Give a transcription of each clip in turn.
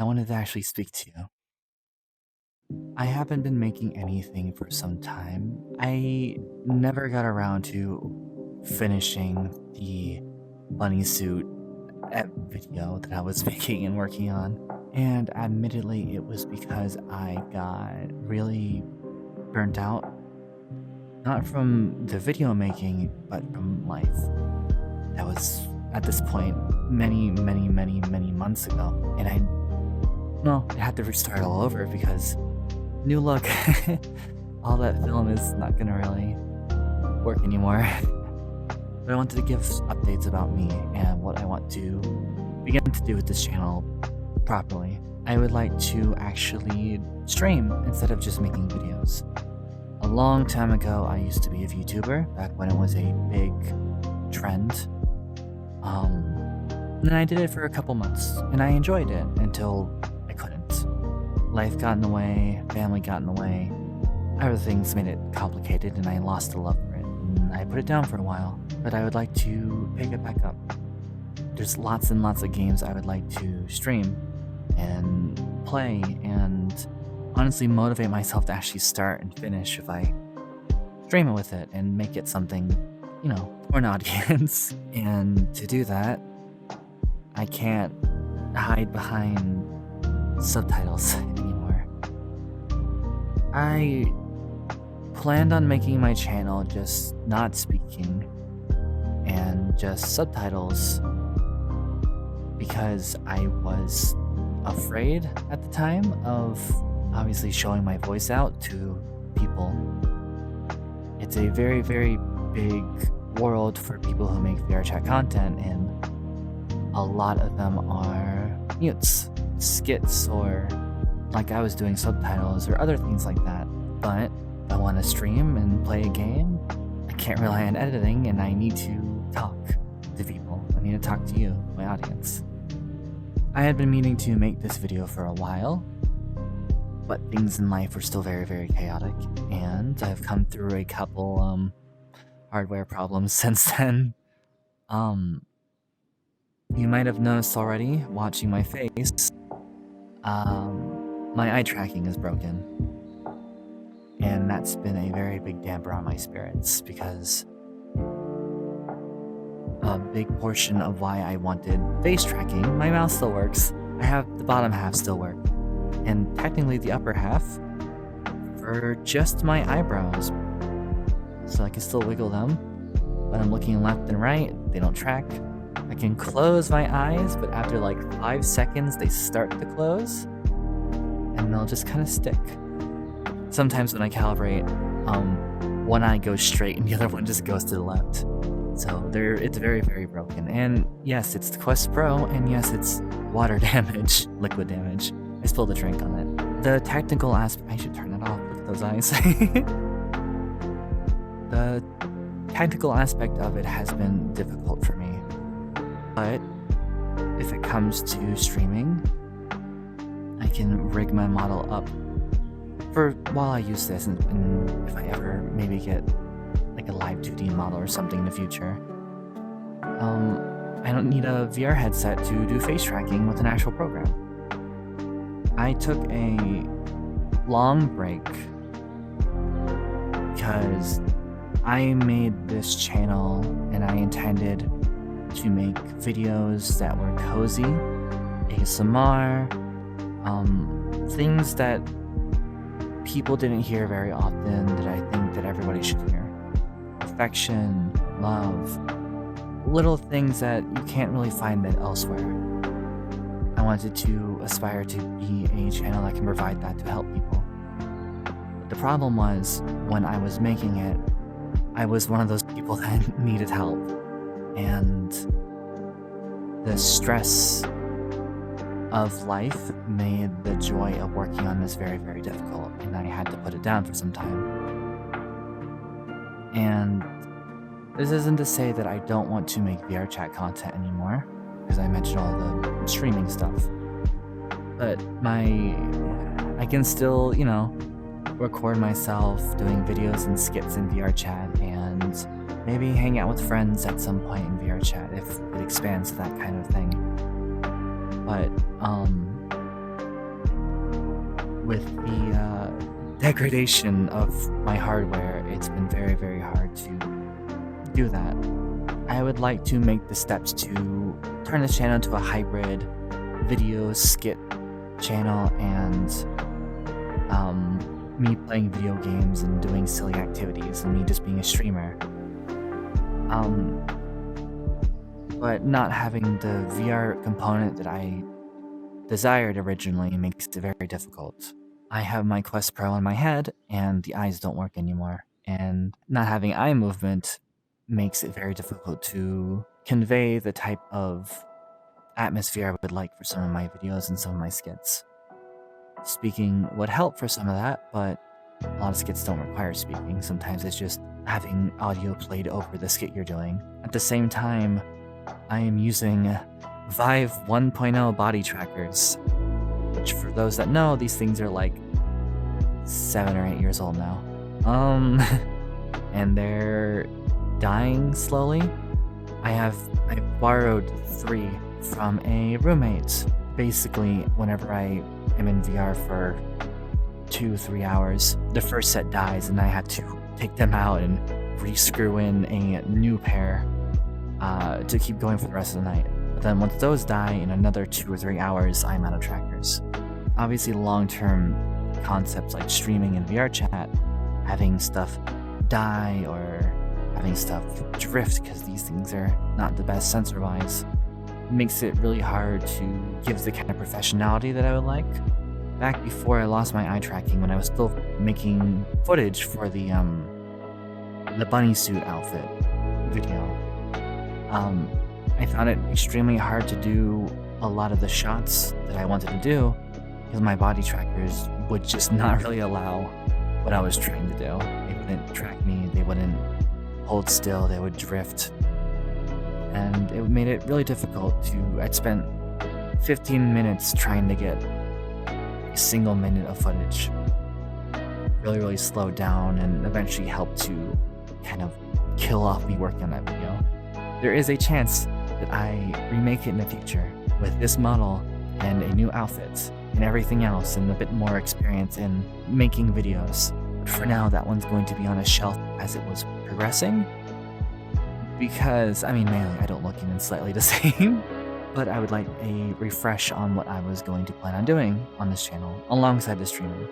I wanted to actually speak to you. I haven't been making anything for some time. I never got around to finishing the bunny suit video that I was making and working on. And admittedly, it was because I got really burnt out. Not from the video making, but from life. That was, at this point, many months ago. And I had to restart all over because new look, all that film is not gonna really work anymore. But I wanted to give updates about me and what I want to begin to do with this channel properly. I would like to actually stream instead of just making videos. A long time ago, I used to be a VTuber, back when it was a big trend. And I did it for a couple months, and I enjoyed it until I couldn't. Life got in the way, family got in the way, other things made it complicated, and I lost the love for it, and I put it down for a while. But I would like to pick it back up. There's lots and lots of games I would like to stream and play and honestly motivate myself to actually start and finish if I stream it with it and make it something, for an audience. And to do that, I can't hide behind subtitles anymore. I planned on making my channel just not speaking and just subtitles because I was afraid at the time of obviously showing my voice out to people. It's a very big world for people who make VRChat content, and a lot of them are mutes, skits, or like I was doing subtitles or other things like that. But if I want to stream and play a game, I can't rely on editing, and I need to talk to people. I need to talk to you, my audience. I had been meaning to make this video for a while, but things in life were still very chaotic, and I've come through a couple hardware problems since then. You might have noticed already, watching my face, my eye tracking is broken. And that's been a very big damper on my spirits, because a big portion of why I wanted face tracking, my mouse still works. I have the bottom half still work, and technically the upper half for just my eyebrows. So I can still wiggle them, but I'm looking left and right, they don't track. I can close my eyes, but after like 5 seconds they start to close, and they'll just kind of stick. Sometimes when I calibrate, one eye goes straight and the other one just goes to the left. So it's very broken. And yes, it's the Quest Pro, and yes, it's water damage, liquid damage. I spilled a drink on it. The technical aspect, I should turn that off, look at those eyes. The technical aspect of it has been difficult for me. But if it comes to streaming, I can rig my model up for while I use this, and if I ever maybe get like a live 2D model or something in the future. I don't need a VR headset to do face tracking with an actual program. I took a long break because I made this channel and I intended to make videos that were cozy, ASMR, things that people didn't hear very often that I think that everybody should hear. Affection, love, little things that you can't really find that elsewhere. I wanted to aspire to be a channel that can provide that to help people. But the problem was, when I was making it, I was one of those people that needed help. And the stress of life made the joy of working on this very difficult, and I had to put it down for some time. And this isn't to say that I don't want to make VRChat content anymore, because I mentioned all the streaming stuff. But I can still, record myself doing videos and skits in VRChat, and maybe hang out with friends at some point in VRChat if it expands to that kind of thing. But with the degradation of my hardware, it's been very, very hard to do that. I would like to make the steps to turn this channel into a hybrid video skit channel and me playing video games and doing silly activities and me just being a streamer. But not having the VR component that I desired originally makes it very difficult. I have my Quest Pro on my head and the eyes don't work anymore, and not having eye movement makes it very difficult to convey the type of atmosphere I would like for some of my videos and some of my skits. Speaking would help for some of that, but a lot of skits don't require speaking. Sometimes it's just having audio played over the skit you're doing. At the same time, I am using Vive 1.0 body trackers, which for those that know, these things are like 7 or 8 years old now. And they're dying slowly. I borrowed 3 from a roommate. Basically, whenever I am in VR for 2-3 hours, the first set dies and I have to take them out and re-screw in a new pair to keep going for the rest of the night. But then once those die, in another 2 or 3 hours, I'm out of trackers. Obviously, long-term concepts like streaming and VRChat, having stuff die or having stuff drift because these things are not the best sensor-wise, makes it really hard to give the kind of professionality that I would like. Back before I lost my eye tracking, when I was still making footage for the bunny suit outfit video, I found it extremely hard to do a lot of the shots that I wanted to do because my body trackers would just not really allow what I was trying to do. They wouldn't track me, they wouldn't hold still, they would drift. And it made it really difficult I'd spent 15 minutes trying to get a single minute of footage. Really slowed down and eventually helped to kind of kill off me working on that video. There is a chance that I remake it in the future with this model and a new outfit and everything else and a bit more experience in making videos. But for now, that one's going to be on a shelf as it was progressing. Because, I mean, mainly I don't look even slightly the same, but I would like a refresh on what I was going to plan on doing on this channel alongside the streaming.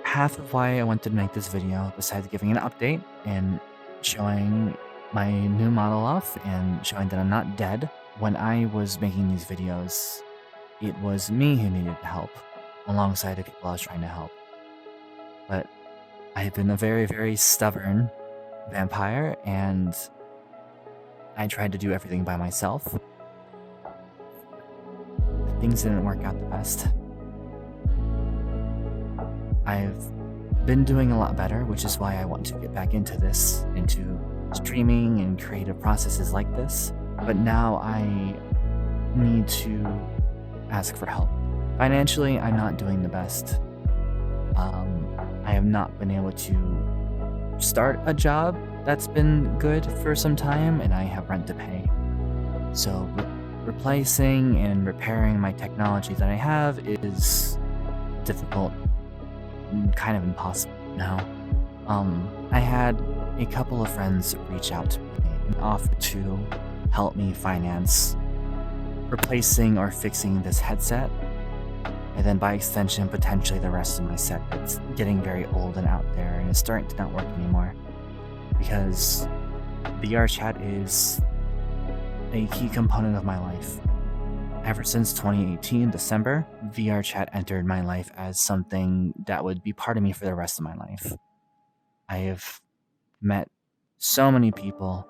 Half of why I wanted to make this video, besides giving an update and showing my new model off and showing that I'm not dead, when I was making these videos, it was me who needed help alongside the people I was trying to help. But I've been a very stubborn vampire, and I tried to do everything by myself. Things didn't work out the best. I've been doing a lot better, which is why I want to get back into this, into streaming and creative processes like this. But now I need to ask for help. Financially, I'm not doing the best. I have not been able to start a job that's been good for some time, and I have rent to pay. So replacing and repairing my technology that I have is difficult, kind of impossible now. I had a couple of friends reach out to me and offer to help me finance replacing or fixing this headset, and then by extension potentially the rest of my set that's getting very old and out there and it's starting to not work anymore, because VRChat is a key component of my life. Ever since 2018 December, VRChat entered my life as something that would be part of me for the rest of my life. I have met so many people,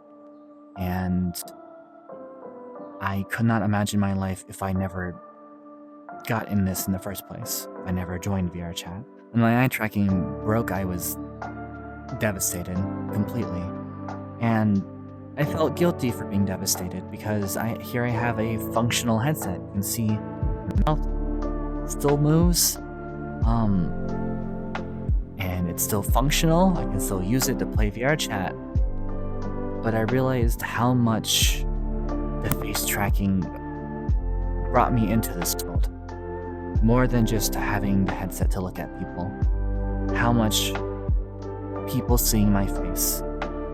and I could not imagine my life if I never got in this in the first place. I never joined VRChat. When my eye tracking broke, I was devastated completely. And I felt guilty for being devastated because here I have a functional headset. You can see my mouth still moves. And it's still functional. I can still use it to play VRChat. But I realized how much the face tracking brought me into this world. more than just having the headset to look at people. How much people seeing my face,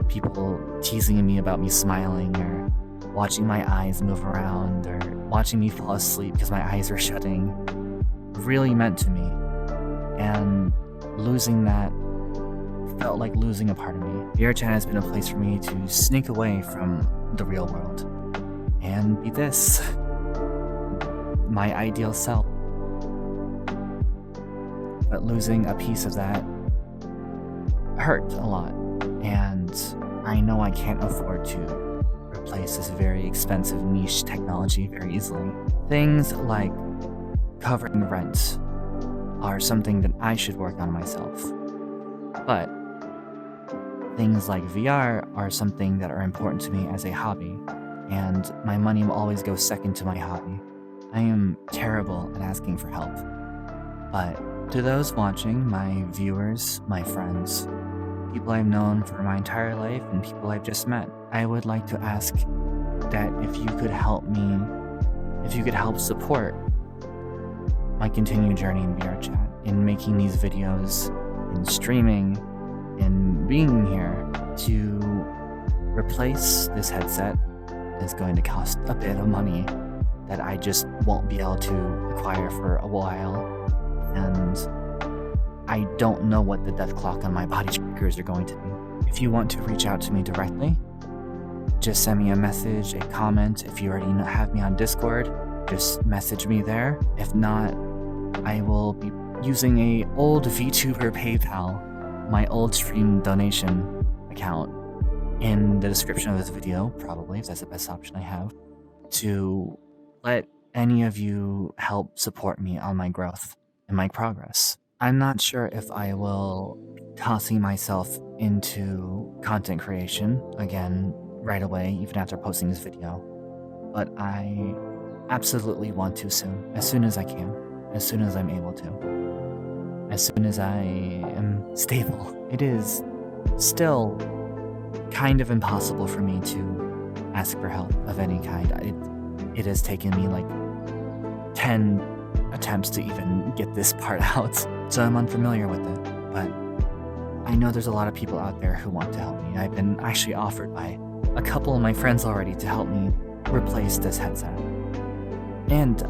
people teasing me about me smiling, or watching my eyes move around, or watching me fall asleep because my eyes are shutting, really meant to me. And losing that felt like losing a part of me. VRChat has been a place for me to sneak away from the real world and be this, my ideal self. But losing a piece of that hurt a lot, and I know I can't afford to replace this very expensive niche technology very easily. Things like covering rent are something that I should work on myself, but things like VR are something that are important to me as a hobby, and my money will always go second to my hobby. I am terrible at asking for help, but to those watching, my viewers, my friends, people I've known for my entire life, and people I've just met, I would like to ask that if you could help me, if you could help support my continued journey in VRChat, in making these videos, in streaming, in being here. To replace this headset is going to cost a bit of money that I just won't be able to acquire for a while, and I don't know what the death clock on my body triggers are going to be. If you want to reach out to me directly, just send me a message, a comment. If you already have me on Discord, just message me there. If not, I will be using a old VTuber PayPal, my old stream donation account, in the description of this video, probably, if that's the best option I have, to let any of you help support me on my growth and my progress. I'm not sure if I will be tossing myself into content creation again right away, even after posting this video, but I absolutely want to soon, as soon as I can, as soon as I'm able to, as soon as I am stable. It is still kind of impossible for me to ask for help of any kind. It has taken me like 10 attempts to even get this part out, so I'm unfamiliar with it, but I know there's a lot of people out there who want to help me. I've been actually offered by a couple of my friends already to help me replace this headset. And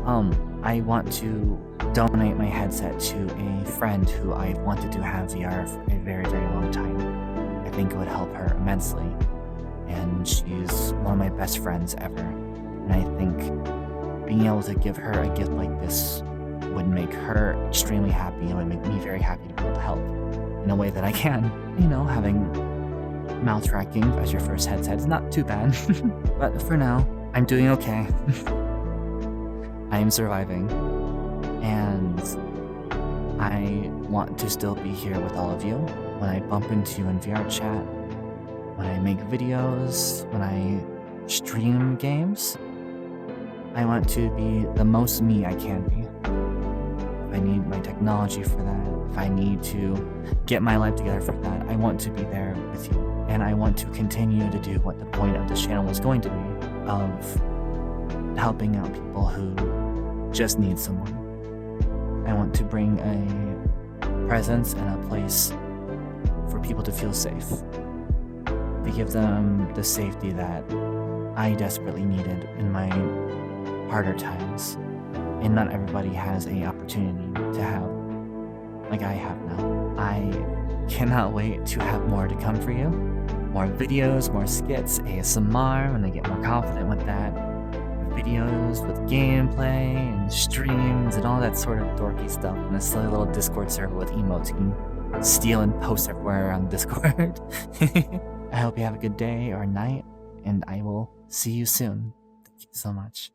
I want to donate my headset to a friend who I've wanted to have VR for a very, very long time. I think it would help her immensely, and she's one of my best friends ever, and I think being able to give her a gift like this would make her extremely happy, and would make me very happy to be able to help in a way that I can. You know, having mouth tracking as your first headset is not too bad. But for now, I'm doing okay. I am surviving, and I want to still be here with all of you when I bump into you in VRChat, when I make videos, when I stream games. I want to be the most me I can be. If I need my technology for that, if I need to get my life together for that, I want to be there with you. And I want to continue to do what the point of this channel is going to be, of helping out people who just need someone. I want to bring a presence and a place for people to feel safe, to give them the safety that I desperately needed in my harder times, and not everybody has an opportunity to have like I have now. I cannot wait to have more to come for you. More videos, more skits, ASMR when I get more confident with that. Videos with gameplay and streams and all that sort of dorky stuff, and a silly little Discord server with emotes you can steal and post everywhere on Discord. I hope you have a good day or night, and I will see you soon. Thank you so much.